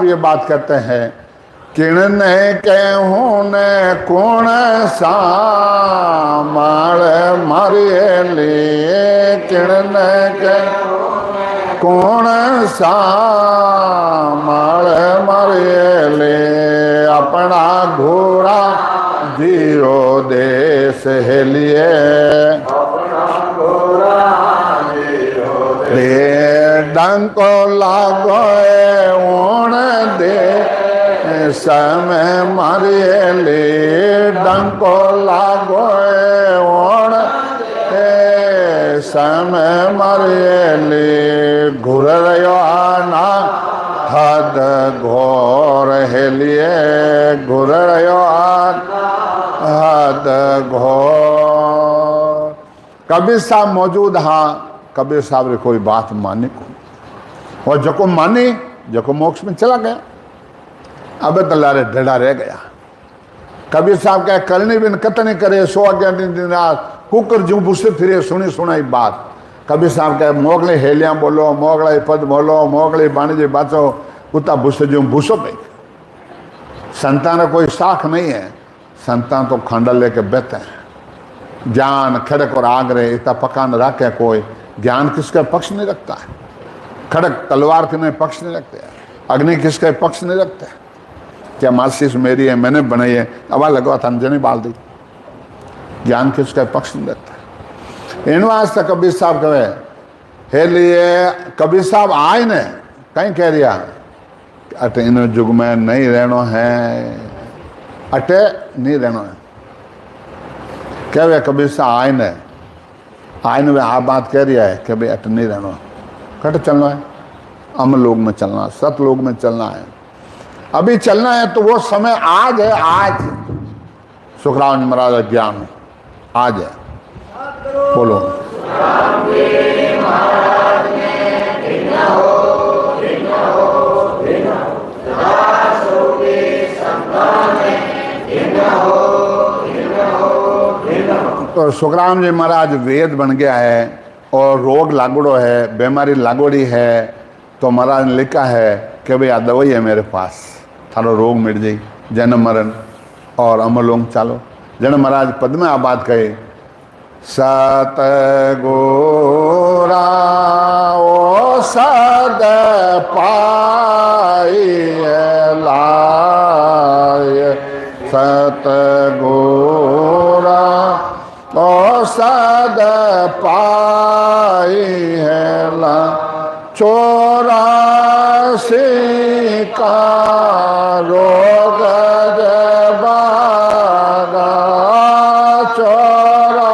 ये बात कहते हैं, किण कहूँ ने कौन सा माल मारे ले, किण कहूँ कौन सा माल मारे ले, अपना घोड़ा जीरो देश हेलिए, डंको लागो ओण दे समय मारे ले, डंको लागो ओण समय मारे ले, घुर रहो आना हद घोर हेलिए, घुर रहो हद घोर। कबीर साहब मौजूद हाँ, कबीर साहब ने कोई बात मानी को, और जो मानी जो मोक्ष में चला गया। अब तो लारे ढेड़ा रह गया। कबीर साहब कह करनी बिन कतनी करे, सो आज्ञा दिन रात, कुकर जू भूसे फिरे सुनी सुनाई बात। कबीर साहब कह मोगले हेलिया बोलो, मोगले पद बोलो, मोगले बाणीजे बाचो, कुत्ता भूसे जू भूसो पे। संतान का कोई साख नहीं है, संतान तो खंडल लेके बैठे हैं। ज्ञान खड़क और आग रहे इतना पकान रखे कोई, ज्ञान किसका पक्ष नहीं रखता है। खड़क तलवार के पक्ष नहीं रखते, अग्नि किसका पक्ष नहीं रखते। क्या मालशीस मेरी है, मैंने बनाई है, अब लगवा था अंजनी बाल दी। ज्ञान किसका पक्ष नहीं रखता। इन वास्ते कबीर साहब कहे हे लिए, कबीर साहब आए ने कहीं कह रिया अटे इन युग में नहीं रहना है, अटे नहीं रहना है। कह वे कबीर साहब आए ने, आयन में आप बात कह रहा है कि भाई अट नहीं रहना, कट चलना है, अमर लोग में चलना, सत लोग में चलना है, अभी चलना है। तो वो समय आज है, आज सुखराम जी महाराज ज्ञान आज है। बोलो तो सुखराम जी महाराज वेद बन गया है और रोग लागोड़ो है, बीमारी लागोड़ी है, तो महाराज ने लिखा है कि भाई आ दवाई है मेरे पास, थारो रोग मिट जाए, जन्म मरण और अमरलोक चालो। जन महाराज पद में आ बात कहे, सत गोरा ओ सद पाई लाय, सत गोरा ओ सद पाई है ला, 84 का रोग जबागा, 84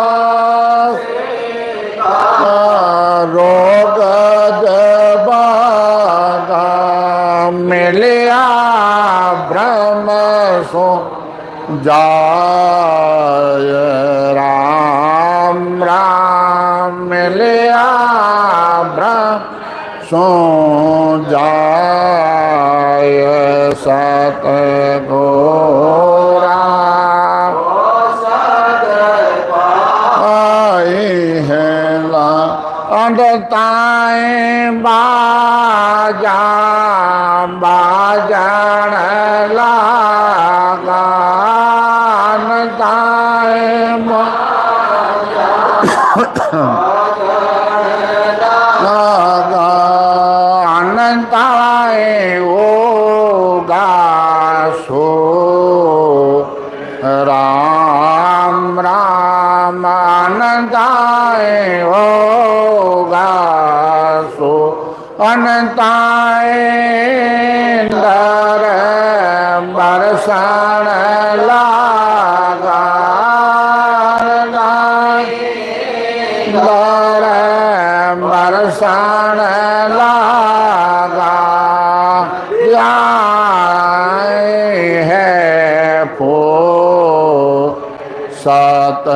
का रोग जबागा, मिलिया ब्रह्म सो जाय राम राम, मिलिया ब्रह्म सो जाय सत गोरा पाई है ला, अंधताए बाजा बाजन लागा, अंधताए अनंताए ओगा सो राम राम, अनंताए ओगा सो, अनंताए दर बरसन लागा, दर बरसन लागा, है फो सत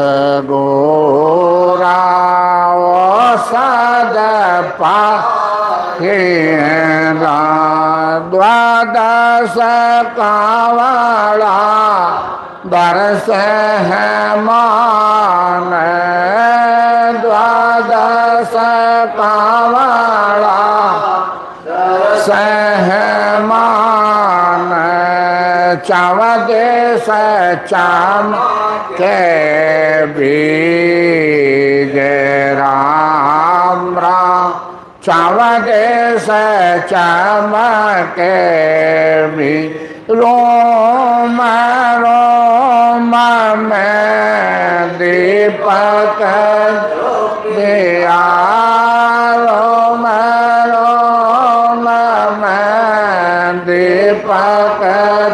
गोरा ओ सद पा, द्वादश कावड़ा दरस है मान, द्वादश कावड़ा सहमान, देश चाम के बीज राम राम देश चाम के भी रोम रोम में दीपक दिया रोम रोम में दीपक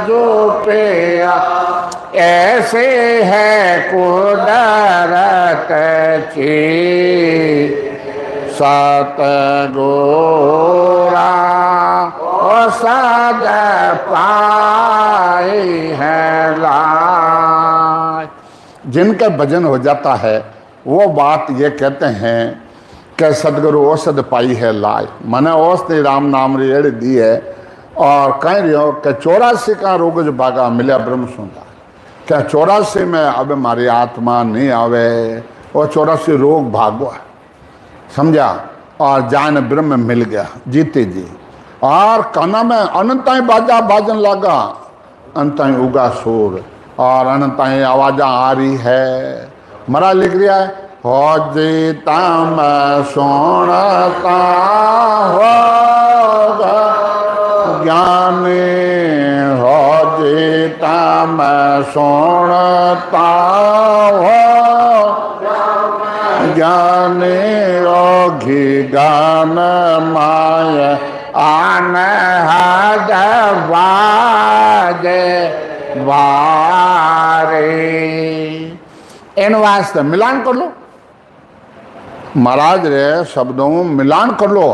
जो पिया ऐसे है कुदरत की सतगुरा सद पाई है लाज। जिनका भजन हो जाता है वो बात ये कहते हैं कि सदगुरु औषध पाई है लाज। मैंने औषधि राम नाम रेड़ दी है और कह रही हो कि 84 का रोग जो भागा मिला ब्रह्म सुनता क्या 84 में अब हमारी आत्मा नहीं आवे और 84 रोग भागो समझा और जान ब्रह्म मिल गया जीते जी। और काना में अनंताई बाजा बाजन लगा अनंताई उगा सूर और अनंताई आवाजा आ रही है। मरा लिख रहा है हो जीता मैं सोनता होगा ज्ञानी हो जीता मैं सोनता हो ज्ञानी रोगी गान माय आन हद बाजे वारे। इन वास्ते मिलान कर लो महाराज रे शब्दों मिलान कर लो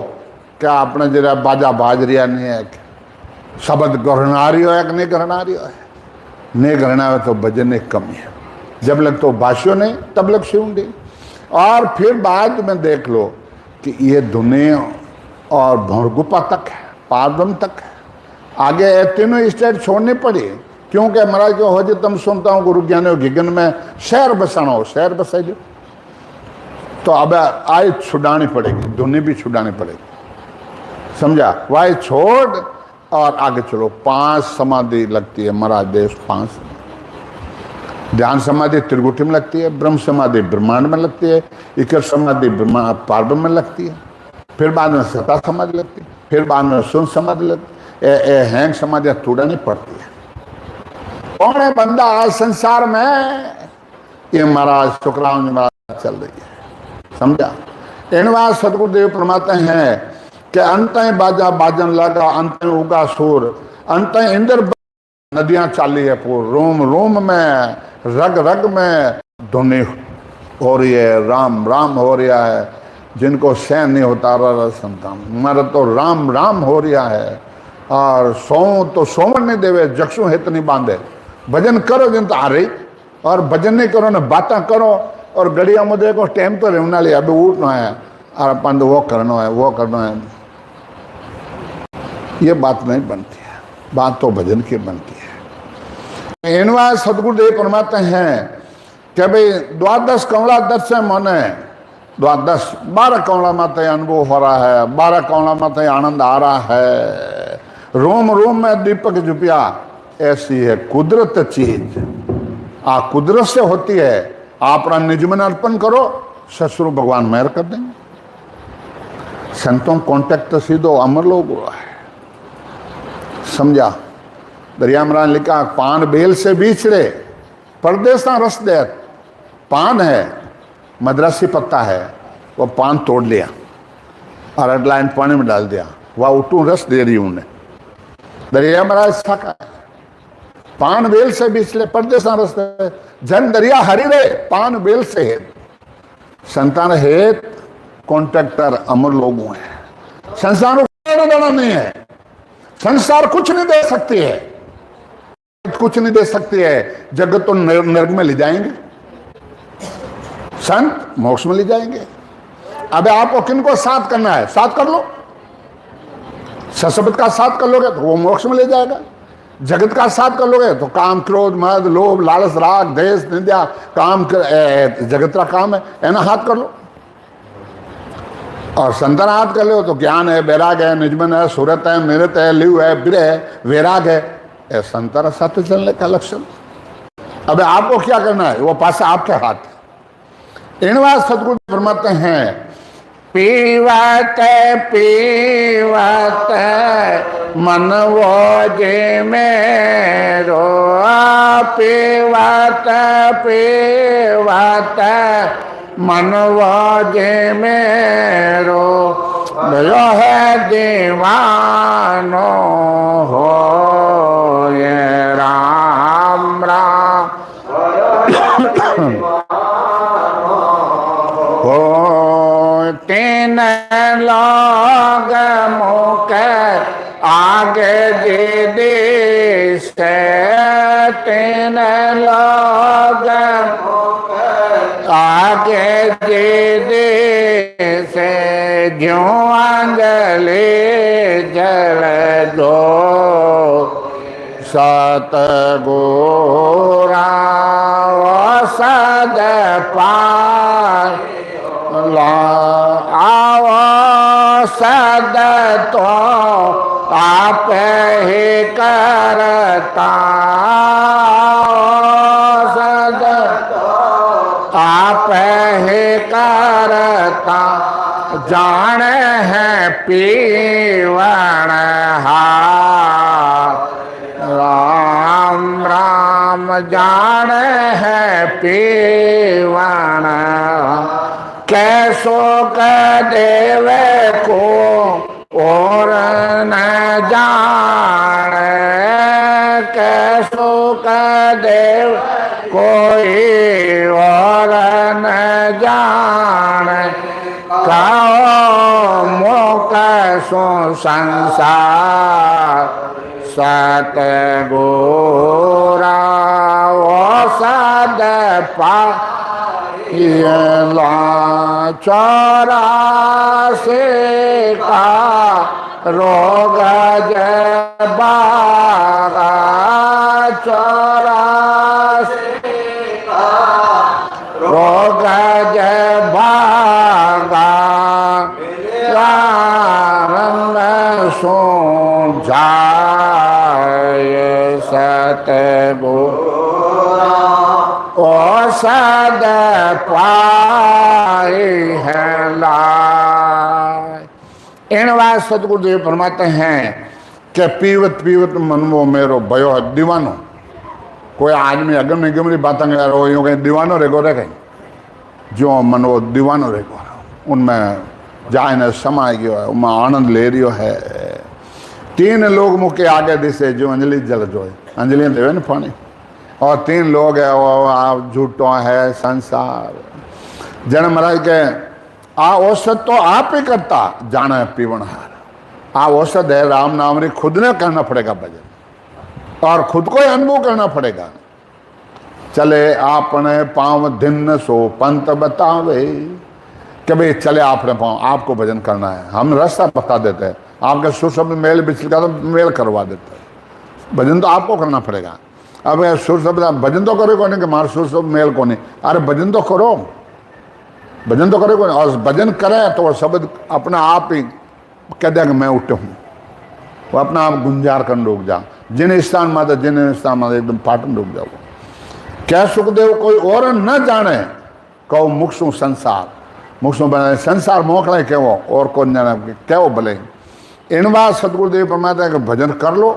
क्या अपने जरा बाजा बाज रिया नहीं है शब्द गहना रही है कि नहीं गहना रही है नहीं गहना है तो भजन एक कमी है जब लग तो भाष्यो नहीं तब लग शिवंडी। और फिर बाद में देख लो कि ये दुनिया और भौरगुपा तक है पारब्रह्म तक है आगे तीनों स्टेट छोड़नी पड़ी क्योंकि महाराज जो हो तुम सुनता हूँ गुरु ज्ञान गिगन में शहर बसाना हो शहर बसाई जो तो अब आय छुड़ानी पड़ेगी दुनिया भी छुड़ानी पड़ेगी समझा वाय छोड़ और आगे चलो 5 समाधि लगती है महाराज देश 5 ध्यान समाधि त्रिगुटी में लगती है ब्रह्म समाधि ब्रह्मांड में लगती है इकर समाधि पारब्रह्म में लगती है फिर बाद में सता समाधि लगती है फिर बाद में शून्य समाधि लगती है हैंग समाधि तोड़नी पड़ती है। कौन है बंदा आज संसार में ये महाराज शुक्राम महाराज चल रही है समझा। इन बात सदगुरुदेव परमाते हैं कि अंत बाजा बाजन लगा अंत उगा सूर अंत इंद्र नदियां चाली है पूर रोम रोम में रग रग में धुनी हो रही है राम राम हो रहा है जिनको सहन नहीं होता रहा संतान मर तो राम राम हो रहा है और सो तो सोमन नहीं देवे जक्षु हित नहीं बांधे भजन करो जिन तो आ रही और भजन नहीं करो ना बातें करो और गड़िया में देखो टाइम तो रहना लिया अभी उठना है और अपन वो करना है ये बात नहीं बनती है बात तो भजन की बनती है। इनवा सदगुरुदेव परमाते हैं कि भाई द्वादश कमला दस से मने द्वादश 12 कमला माते अनुभव हो रहा है 12 कमला माते आनंद आ रहा है रोम रोम में दीपक जुपिया ऐसी है कुदरत चीज कुदरत से होती है अपना निजमन अर्पण करो ससुर भगवान मेहर कर देंगे। संतों कॉन्टेक्ट तो सीधो अमर लोग हुआ है समझा। दरिया महाराज लिखा पान बेल से बिछड़े परदेसा रस दे पान है मद्रासी पत्ता है वो पान तोड़ लिया और अडलाइन पानी में डाल दिया वह उठू रस दे रही उन्हें दरिया महाराज थका पान बेल से बिछले परदेसा रस दे जन दरिया हरी रे पान बेल से हेत संतान हेत कॉन्ट्रैक्टर अमर लोगों है संसार देना नहीं है संसार कुछ नहीं दे सकती है कुछ नहीं दे सकती है जगत तो नरक में ले जाएंगे संत मोक्ष में ले जाएंगे। अब आपको किनको साथ करना है साथ कर लो सशब्द का साथ कर लोगे तो वो मोक्ष में ले जाएगा जगत का साथ कर लोगे तो काम क्रोध मद लोभ लालच राग देश निंदा काम जगत का काम है ना हाथ कर लो और संतन हाथ कर लो तो ज्ञान है वैराग है निजमन है सूरत है निरत है लिव है विरह है वैराग है ए संतारा साथ चलने का लक्षण। अब आपको क्या करना है, वो पास आपके हाथ। इनवा सदगुरु फरमाते हैं, पीवत पीवत मन वो जे मेरो, पीवत पीवत मन वो जे मेरो, भयो है दीवानो हो ये राम राम हो। तीन लोग मुख आगे दे से, तीन लोग आगे दे से, जो अंजलि जल दो सतगुरा सद पार आओ सद तो आप ही करता, सद आप ही करता, जान है पीवण राम राम, जान है पीवण कैसो का देवे को और न जाने, कैसो का देव कोई और न जाने, कहो मोका सो संसार सतगुरा ओ सद पा चौरासी का रोग जबा, चौरासी का रोग जबा, सो जाय सतगुरु ओ सद पाई है लाय। इन बात सतगुरुदेव फरमाते हैं कि पीवत पीवत मन वो मेरो भयो है दीवानो। कोई आदमी अगर नहीं गमरी बात रो यूँ कहीं दीवानो रेगो रे कहीं, जो मन वो दीवानो रेगो, उनमें जाए न समाय गयो है, उनमें आनंद ले रियो है। तीन लोग मुके आगे दिसे जो अंजलि जल जो है, अंजलि देवे न पानी, और तीन लोग है वो आप झूठो है संसार। जन महाराज के आ औसत तो आप ही करता, जाना है पीवनहार। आ औसत है राम नाम री खुद ने करना पड़ेगा भजन, और खुद को ही अनुभव करना पड़ेगा। चले आपने पाँव दिन सो पंत बतावे, कि भाई चले आपने पाँव, आपको भजन करना है, हम रास्ता बता देते हैं, आपके सुर शब्द मेल बिछल का तो मेल करवा देते हैं। भजन तो आपको करना पड़ेगा। अब सुर शब्द भजन तो करो कौन, कि मार सुर शब्द मेल कौन, अरे भजन तो करो, भजन तो करो कौन, और भजन करे तो शब्द अपना आप ही कह देगा मैं उठे हूँ, वो अपना आप गुंजार कर रुक जा। जिन स्थान में जिन स्थान में एकदम पाटन रुक जाओ। क्या सुखदेव कोई और न जाने, कहो मुक्सु संसार, मुक्सु बना संसार मोकले के वो और कौन जाने क्या वो भले। इन बात सतगुरुदेव फरमाते हैं कि भजन कर लो,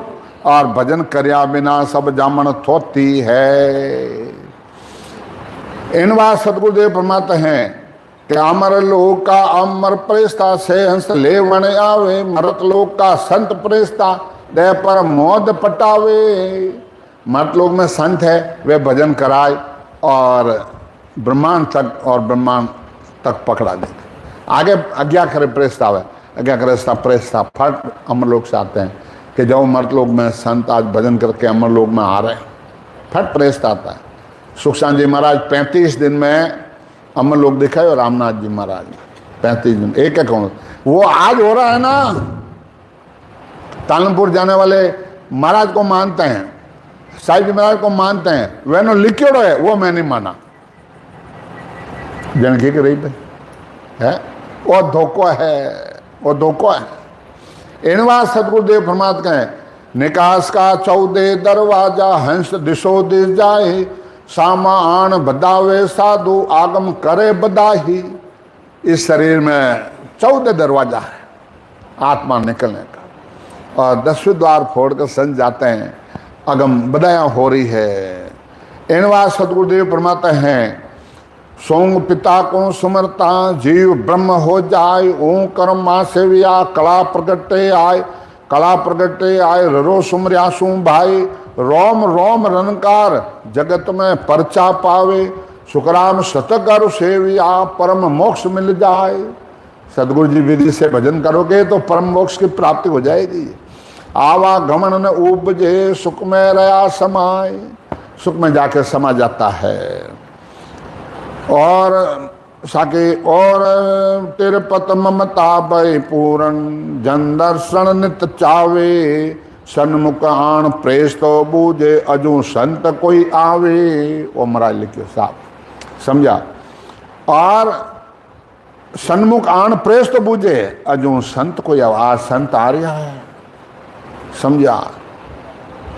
और भजन कर्या बिना सब जामन थोती है। इन बात सतगुरुदेव फरमाते हैं कि अमर लोक का अमर प्रेस्ता से हंस ले वन आवे, मरत लोक का संत प्रेस्ता दे पर मोद पटावे। मरत लोक में संत है, वे भजन कराए और ब्रह्मांड तक और ब्रह्मांड तक पकड़ा दे। आगे आज्ञा करे प्रेस्ता है, आज्ञा करे प्रेस्ता फट अमर लोक से आते हैं कि जब मर्त लोग में संत आज भजन करके अमर लोग में आ रहे हैं, फट प्रेस्त आता है। सुखचांद जी महाराज 35 दिन में अमर लोग दिखाए, और रामनाथ जी महाराज 35 दिन एक एक कौन। वो आज हो रहा है ना, तालमपुर जाने वाले महाराज को मानते हैं, साहिब जी महाराज को मानते हैं, वैनो लिखियो है वो मैं नहीं माना, जनकी के रही भाई है, वो धोखो है, वो धोखो है। इन बात सतगुरुदेव फरमाते हैं निकास का 14 दरवाजा, हंस दिशो दिश जाए, सामा आन बदावे साधु, आगम करे बदाही। इस शरीर में 14 दरवाजा है आत्मा निकलने का, और 10वें द्वार फोड़कर संत जाते हैं, अगम बदाया हो रही है। इनवा सदगुरुदेव फरमाते हैं, सोंग पिता को सुमरता, जीव ब्रह्म हो जाए, ओं कर्म माँ सेविया, कला प्रगटे आए, कला प्रगटे आए, रो सुमरियासु भाई, रोम रोम रनकार, जगत में परचा पावे, सुखराम शतकर सेविया, परम मोक्ष मिल जाए। सदगुरु जी विधि से भजन करोगे तो परम मोक्ष की प्राप्ति हो जाएगी। आवागमन न उपजे, सुख में रया समाए, सुख में जाके समा जाता है। और साके और तेरे पत ममता भय पूरन, जन दर्शन नित चावे, सन्मुख आण प्रेस तो बूझे, अजू संत कोई आवे। वो महाराज लिखियो साहब, समझा। और सन्मुख आण प्रेस तो बूझे, अजू संत कोई आवाज, संत आ रहा है, समझा।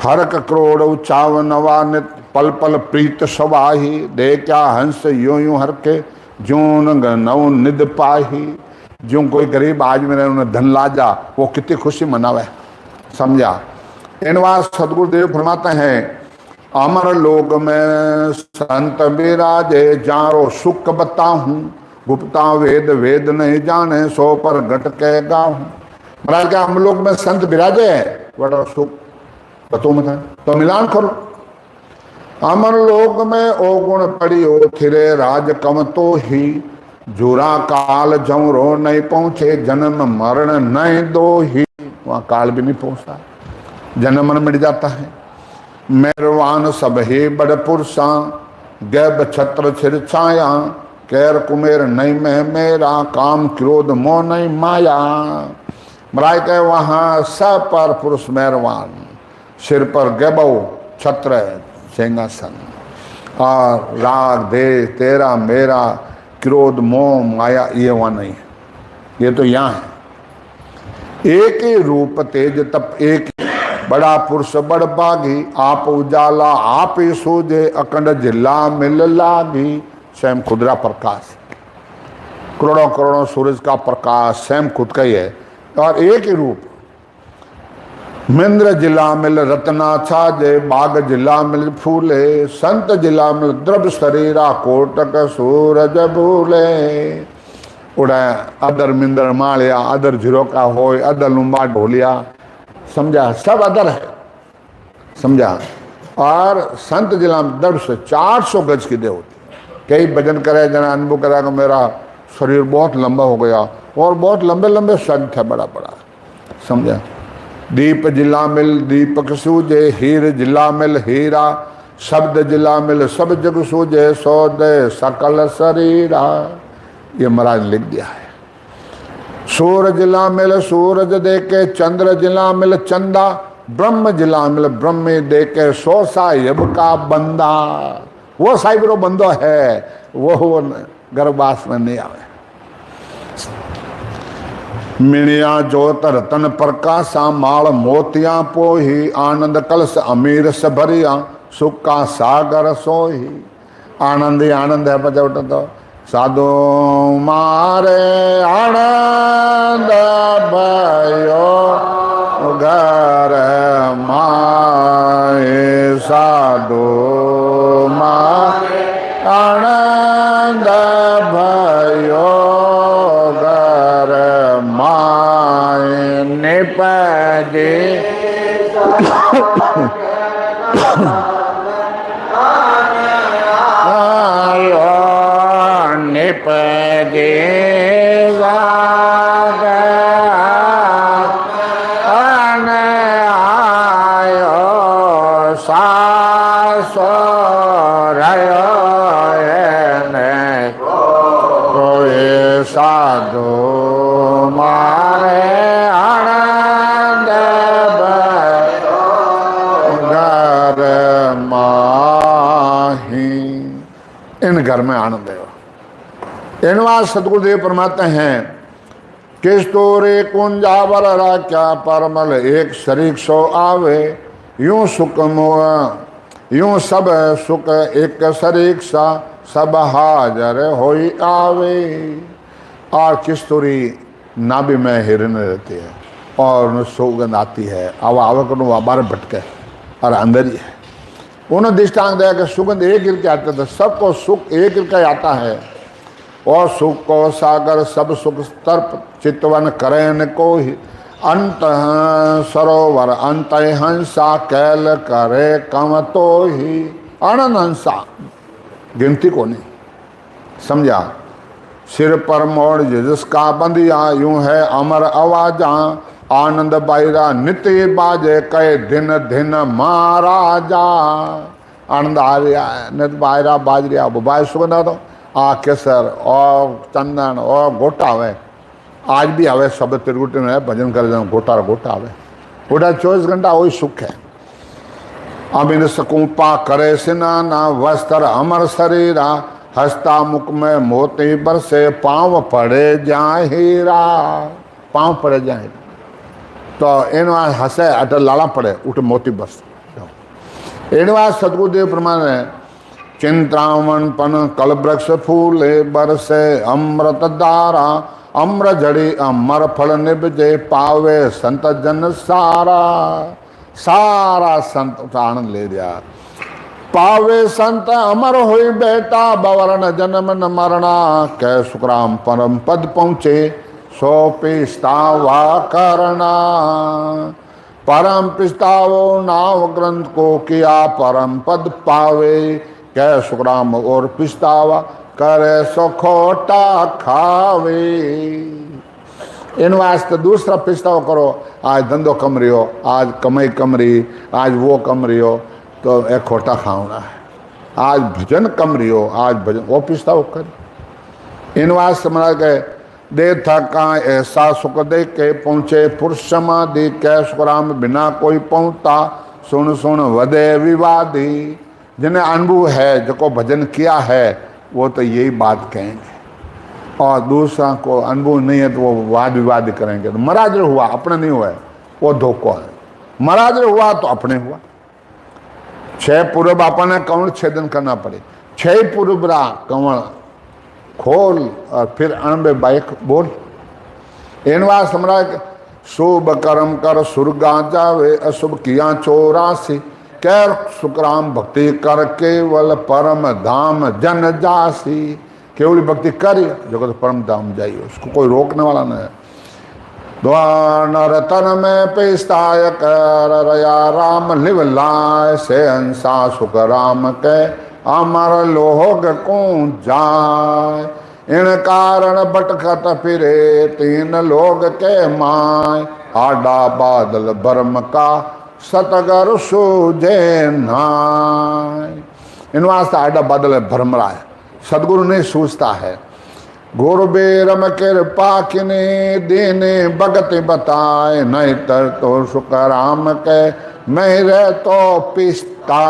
हरक करोड़ उचाव नवा नित, पल पल प्रीत सवाही, दे क्या हंस यूं यूं हर के, ज्यों नव निद पाही। ज्यों कोई गरीब आज मेरे उन्हें धन लाजा, वो कितनी खुशी मनावे, समझा। इनवा सदगुरुदेव फरमाते हैं, अमर लोक में संत विराजे, जारो सुख बताहूं, गुप्ता वेद वेद नहीं जाने, सो पर घट के गाहूं। महाराज क्या हम लोग में संत विराजे है, बड़ा सुख बताओ मत, तो मिलान करो। अमर लोक में ओ गुण पड़ियो, थिरे राज कम तो ही, जुरा काल जमरो नहीं पहुंचे, जन्म मरण नहीं दो ही। वहां काल भी नहीं पहुंचता, जन्म मरण मिट जाता है। मेहरवान सब ही बड़ पुरुषा, गैब छत्र छिर छाया, कैर कुमेर नहीं में मेरा, काम क्रोध मोह नहीं माया। महाराज कहे वहां सब पर पुरुष मेहरवान, सिर पर गैबो छत्र सिंहासन, और राग देश तेरा मेरा, क्रोध मोह माया, ये वहां नहीं है, ये तो यहाँ है। एक ही रूप तेज तप एक, बड़ा पुरुष बड़ बागी, आप उजाला आप ही सूझे, अखंड जिला मिल लागी। स्वयं खुदरा प्रकाश, करोड़ों करोड़ों सूरज का प्रकाश स्वयं खुद का ही है, और एक ही रूप। मिंद्र जिला मिल रत्ना छाजे, बाग जिला मिल फूले, संत जिला मिल द्रव शरीरा, कोटक सूरज भूले। उड़ा अदर मिंदर मालिया, अदर झिरोका होय, अदर लुम्बा ढोलिया, समझा, सब अदर है, समझा। और संत जिला में द्रव से 400 गज की देह होती। कई भजन करे, जना अनुभव करा कि मेरा शरीर बहुत लंबा हो गया, और बहुत लंबे लंबे संत है, बड़ा बड़ा, समझा। दीप जिला मिल दीपक सूझे, हीर जिला मिल हीरा, शब्द जिला मिल सब जग सूझे, सौदे सकल शरीरा। ये महाराज लिख दिया है। सूरज जिला मिल सूरज देके, चंद्र जिला मिल चंदा, ब्रह्म जिला मिल ब्रह्म देके, सो साहिब का बंदा। वो साहिब रो बंदो है, वो गर्भवास में नहीं आवे। मिणिया जोत रतन प्रकाशा, माल मोतिया पोही, आनंद कलश अमीर से भरिया, सुख का सागर सोही। आनंद ही आनंद है, बजा उठा तो साधु मारे आनंद भयो, घर माए साधु मारे आनंद भयो, घर माए निपजे। निपजेगा साधु मारे आनंद घर माही। इन घर में आनंद है। इनवा सतगुरुदेव फरमाते हैं, किस तोरे कुंजावर राख्या परमल एक शरीक सो आवे, यूं सुख मोह यूं सब सुख एक शरीक सा, सब हाजर होई आवे। और किस्तूरी नाभि में हिरन रहती है और सुगंध आती है, आवा आवा करो बाहर भटके और अंदर ही है। उन्होंने दृष्टांत दिया कि सुगंध एक गिर के आते थे, सबको सुख एक गिर के आता है। और सुख को सागर सब सुख तर्प चितवन करें को ही, अंत सरोवर अंत हंसा कैल करे कम तो ही। आनंद हंसा गिनती को नहीं, समझा। सिर पर मोड़ जिसका बंदिया, यूं है अमर आवाजा, आनंद बायरा नित्य बाजे कई दिन दिन महाराजा। आनंद आ रहा है, नित्य बायरा बाज रहा, बाय सुगंध आ तो आ केसर और चंदन और गोटा आवे, आज भी आवे। सब त्रिकुटी में भजन कर गोटा गोटा आवे, गोटा 24 घंटा वही सुख है। अबिन सकूपा करे सिनाना, वस्त्र अमर शरीरा, हस्ता मुख में मोती बरसे, पाँव पड़े जाए हीरा। पाँव पड़े जाए तो इन हंसे अट लाला पड़े उठ मोती बरस। इन सतगुरुदेव प्रमाण चिंतामण पन कल वृक्ष फूले, बरसे अमृत धारा, अम्र जड़ी अमर फल निभजे, पावे संत जन सारा। सारा संत आनंद ले दिया। पावे संत अमर हुई बेटा, बवरण जन्म न मरना, कै सुखराम परम पद पहुँचे, सो पिस्तावा करना। परम पिस्तावो नाव ग्रंथ को किया, परम पद पावे, कै सुखराम और पिस्तावा करे सो खोटा खावे। इन वास्ते दूसरा पिस्ताव करो, आज धंधो कम रही हो, आज कमाई कम रही, आज वो कम रही हो, तो एक खोटा खाना है। आज भजन कम रही हो, आज भजन वो पिस्ताव कर। इन वास्ते मना के दे थका ऐसा सुख दे के, पहुँचे पुरुष समाधि, कै सुखराम बिना कोई पहुँचता, सुन सुन वदे विवादी। जिन्हें अनुभव है, जो को भजन किया है, वो तो यही बात कहेंगे। और दूसरा को अनुभव नहीं है तो वो वाद विवाद करेंगे। तो महाराज हुआ अपने नहीं हुआ, वो धोखा है। महाराज हुआ तो अपने हुआ। 6 पूर्व आपने कवण छेदन करना पड़े, 6 पूर्व कवण खोल और फिर अणबे बाइक बोल। इनवा सम्राट शुभ कर्म कर सुरगा जावे, अशुभ किया 84, कैर सुखराम भक्ति कर केवल परम धाम जन जासी। केवल भक्ति करी जो तो परम धाम जाइए, उसको कोई रोकने वाला नहीं है। द्वार तन में पेस्ताय कर रया राम लिव लाय, से अंसा सुख राम के अमर लोग को जाय। इन कारण भटकत फिरे 3 लोग के माय, आडा बादल बर्म का सतगर सूझे नाय। इन वास्ते आडा बादल भरम रहा है, सदगुरु नहीं सूझता है। गुरु बेरम कृपा किने देने भगत बताए, नहीं तर तो सुख राम के मेरे तो पिस्ता।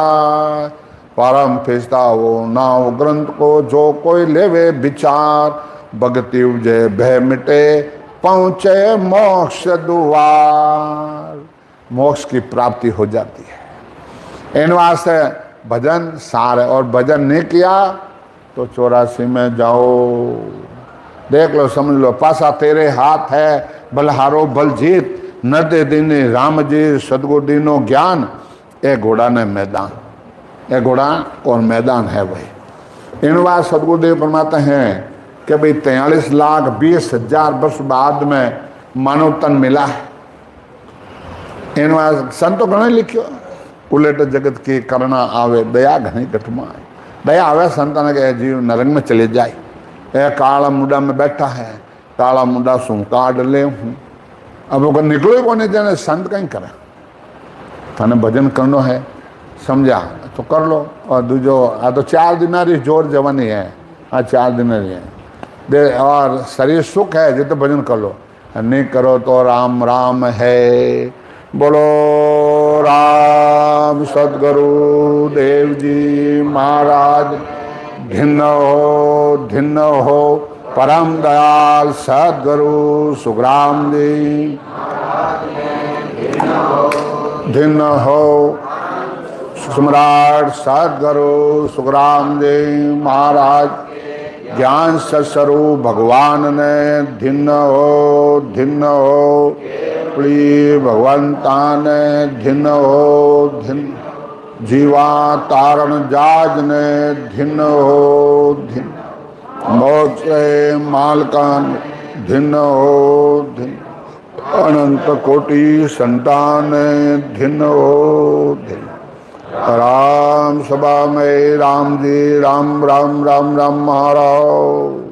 परम पिस्ता वो नाव ग्रंथ को जो कोई लेवे विचार, भगति उजे भय मिटे पहुँचे मोक्ष द्वार। मोक्ष की प्राप्ति हो जाती है। इन वास्ते भजन सार है, और भजन नहीं किया तो 84 में जाओ, देख लो समझ लो। पासा तेरे हाथ है, बलहारो बल जीत, न दे दीने राम जी सदगुरु दीनो ज्ञान। ए घोड़ा ने मैदान, ए घोड़ा और मैदान है वही। इन बात सदगुरुदेव फरमाते हैं कि भाई 43,20,000 वर्ष बाद में मानव तन मिला है। इन बात संतो घणे लिखियो, उलट जगत की करना आवे, दया घनी घटमाए। दया आवे संतान के जीव नरंग में चले जाए। ए काला मुंडा में बैठा है, काला मुंडा सू काट ले हूँ, अब वो निकलो ही कोने जाने, संत कहीं करे। थाने भजन करनो है, समझा तो कर लो। और दूजो आ तो 4 दिनारी जोर जवानी है, हाँ 4 दिनारी है दे, और शरीर सुख है जो तो भजन कर लो, नहीं करो तो राम राम है। बोलो राम सदगुरु देव जी महाराज। धिन्न हो परम दयाल सदगुरु सुखराम जी धिन हो। सम्राट सदगुरु सुखराम जी महाराज ज्ञान सत्स्वरूप भगवान ने धिन हो प्रिय भगवंता ने धिन हो धिन जीवा तारण जाज ने धिन हो धिन मोक्ष मालकान धिन हो धिन अनंत कोटि संतान धिन हो धिन। राम सभा में राम जी राम राम राम राम महाराज।